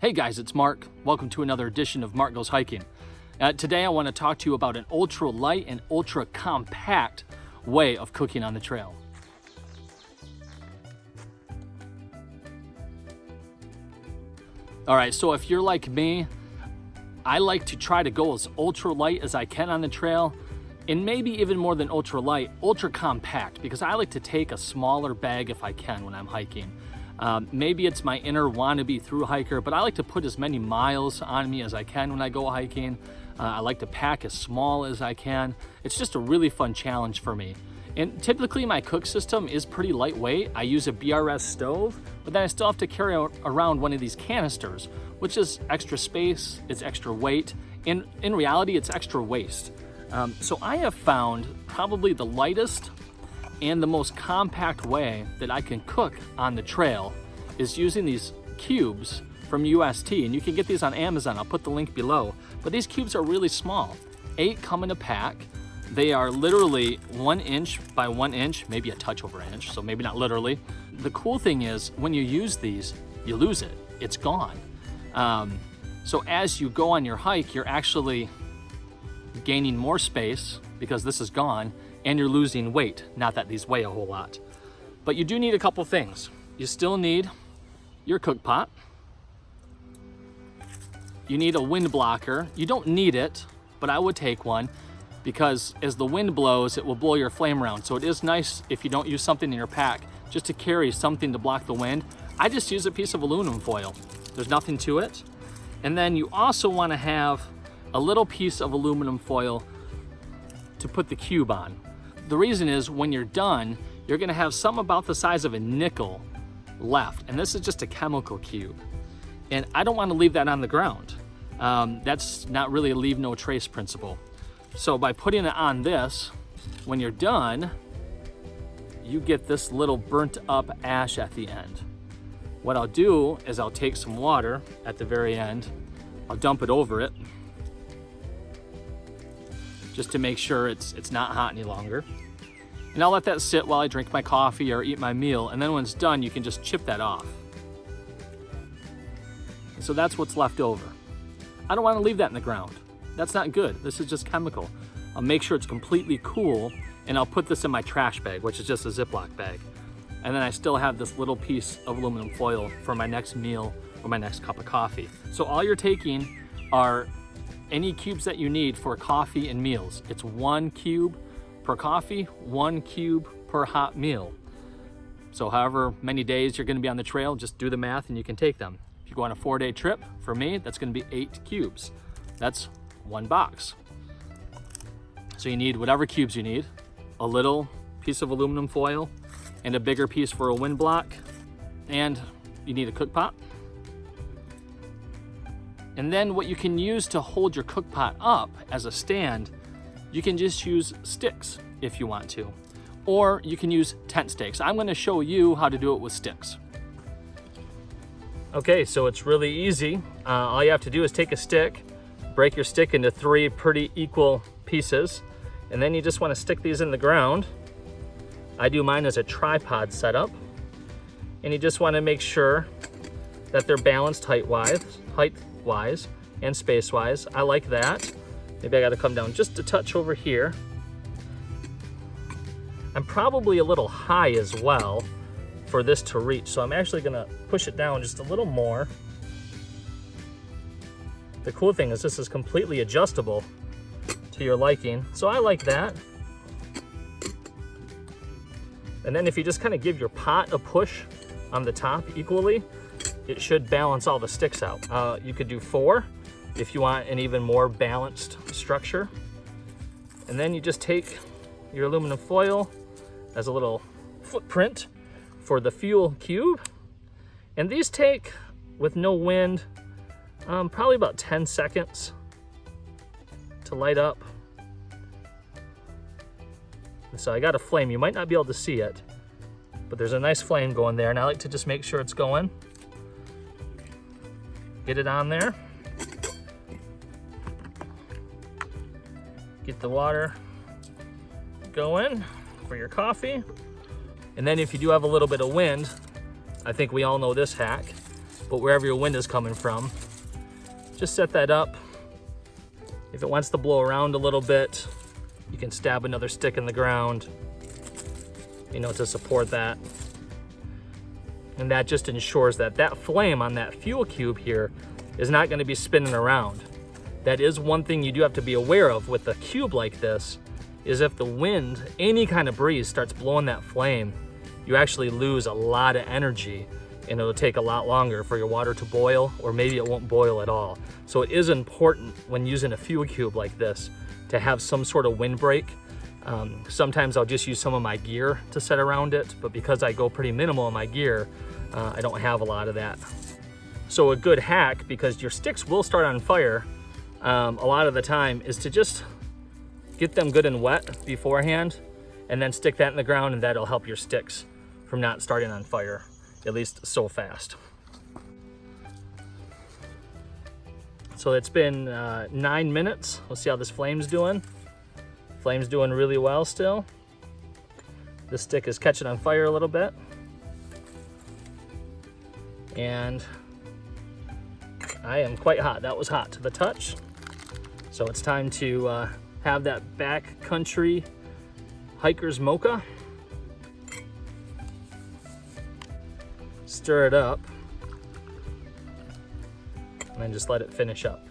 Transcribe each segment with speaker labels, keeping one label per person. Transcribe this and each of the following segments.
Speaker 1: Hey guys, it's Mark. Welcome to another edition of Mark Goes Hiking. Today I want to talk to you about an ultra-light and ultra-compact way of cooking on the trail. All right, so if you're like me, I like to try to go as ultra-light as I can on the trail, and maybe even more than ultra-light, ultra-compact, because I like to take a smaller bag if I can when I'm hiking. Maybe it's my inner wannabe thru hiker, but I like to put as many miles on me as I can when I go hiking. I like to pack as small as I can. It's just a really fun challenge for me. And typically my cook system is pretty lightweight. I use a BRS stove, but then I still have to carry around one of these canisters, which is extra space, it's extra weight, and in reality, it's extra waste. So I have found probably the lightest and the most compact way that I can cook on the trail is using these cubes from UST, and you can get these on Amazon. I'll put the link below. But these cubes are really small. 8 come in a pack. They are literally 1 inch by 1 inch, maybe a touch over an inch, so maybe not literally. The cool thing is when you use these, you lose it. It's gone. So as you go on your hike, you're actually gaining more space because this is gone, and you're losing weight. Not that these weigh a whole lot. But you do need a couple things. You still need your cook pot. You need a wind blocker. You don't need it, but I would take one because as the wind blows, it will blow your flame around. So it is nice if you don't use something in your pack just to carry something to block the wind. I just use a piece of aluminum foil. There's nothing to it. And then you also want to have a little piece of aluminum foil to put the cube on. The reason is when you're done, you're gonna have some about the size of a nickel left. And this is just a chemical cube. And I don't wanna leave that on the ground. That's not really a leave no trace principle. So by putting it on this, when you're done, you get this little burnt up ash at the end. What I'll do is I'll take some water at the very end, I'll dump it over it, just to make sure it's not hot any longer. And I'll let that sit while I drink my coffee or eat my meal, and then when it's done, you can just chip that off. And so that's what's left over. I don't want to leave that in the ground. That's not good. This is just chemical. I'll make sure it's completely cool, and I'll put this in my trash bag, which is just a Ziploc bag. And then I still have this little piece of aluminum foil for my next meal or my next cup of coffee. So all you're taking are any cubes that you need for coffee and meals. It's 1 cube per coffee, 1 cube per hot meal. So however many days you're gonna be on the trail, just do the math and you can take them. If you go on a 4-day trip, for me, that's gonna be 8 cubes. That's 1 box. So you need whatever cubes you need, a little piece of aluminum foil and a bigger piece for a wind block, and you need a cook pot. And then what you can use to hold your cook pot up as a stand, you can just use sticks if you want to, or you can use tent stakes. I'm gonna show you how to do it with sticks. Okay, so it's really easy. All you have to do is take a stick, break your stick into 3 pretty equal pieces, and then you just wanna stick these in the ground. I do mine as a tripod setup, and you just wanna make sure that they're balanced height-wise and space-wise. I like that. Maybe I gotta come down just a touch over here. I'm probably a little high as well for this to reach, so I'm actually gonna push it down just a little more. The cool thing is this is completely adjustable to your liking, so I like that. And then if you just kind of give your pot a push on the top equally, it should balance all the sticks out. You could do 4 if you want an even more balanced structure. And then you just take your aluminum foil as a little footprint for the fuel cube. And these take, with no wind, probably about 10 seconds to light up. And so I got a flame. You might not be able to see it, but there's a nice flame going there, and I like to just make sure it's going. Get it on there. Get the water going for your coffee. And then if you do have a little bit of wind, I think we all know this hack. but wherever your wind is coming from. Just set that up. If it wants to blow around a little bit, you can stab another stick in the ground, you know, to support that. And that just ensures that that flame on that fuel cube here is not going to be spinning around. That is one thing you do have to be aware of with a cube like this, is if the wind, any kind of breeze starts blowing that flame, you actually lose a lot of energy, and it'll take a lot longer for your water to boil, or maybe it won't boil at all. So it is important when using a fuel cube like this to have some sort of windbreak. Sometimes I'll just use some of my gear to set around it, but because I go pretty minimal in my gear, I don't have a lot of that. So a good hack, because your sticks will start on fire a lot of the time, is to just get them good and wet beforehand, and then stick that in the ground, and that'll help your sticks from not starting on fire, at least so fast. So it's been 9 minutes. Let's see how this flame's doing. Flame's doing really well still. This stick is catching on fire a little bit. And I am quite hot. That was hot to the touch. So it's time to have that backcountry hiker's mocha. Stir it up, and then just let it finish up.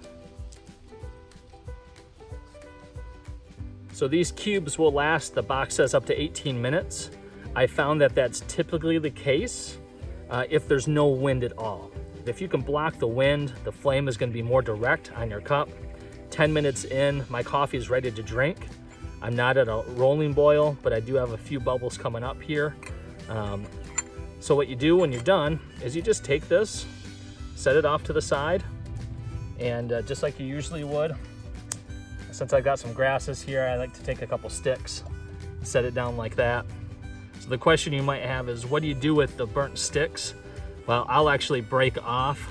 Speaker 1: So these cubes will last, the box says, up to 18 minutes. I found that that's typically the case if there's no wind at all. If you can block the wind, the flame is going to be more direct on your cup. 10 minutes in, my coffee is ready to drink. I'm not at a rolling boil, but I do have a few bubbles coming up here. So what you do when you're done is you just take this, set it off to the side, and just like you usually would, since I've got some grasses here, I like to take a couple sticks, set it down like that. So the question you might have is, what do you do with the burnt sticks? Well, I'll actually break off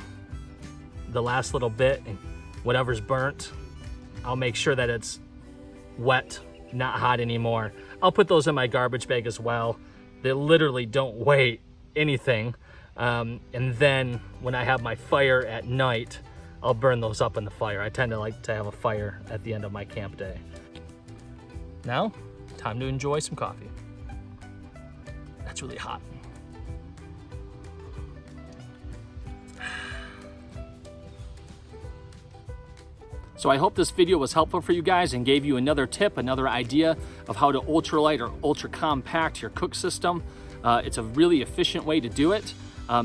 Speaker 1: the last little bit, and whatever's burnt, I'll make sure that it's wet, not hot anymore. I'll put those in my garbage bag as well. They literally don't weigh anything. And then when I have my fire at night, I'll burn those up in the fire. I tend to like to have a fire at the end of my camp day. Now, time to enjoy some coffee. That's really hot. So I hope this video was helpful for you guys and gave you another tip, another idea of how to ultralight or ultra compact your cook system. It's a really efficient way to do it.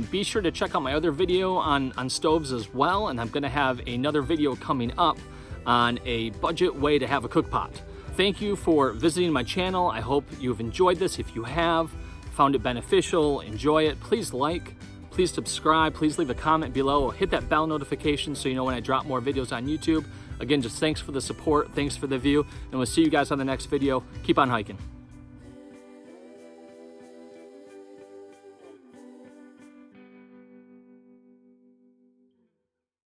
Speaker 1: Be sure to check out my other video on stoves as well, and I'm gonna have another video coming up on a budget way to have a cook pot. Thank you for visiting my channel. I hope you've enjoyed this. If you have found it beneficial, enjoy it, please like, please subscribe, please leave a comment below, hit that bell notification so you know when I drop more videos on YouTube. Again, just thanks for the support, thanks for the view, and we'll see you guys on the next video. Keep on hiking.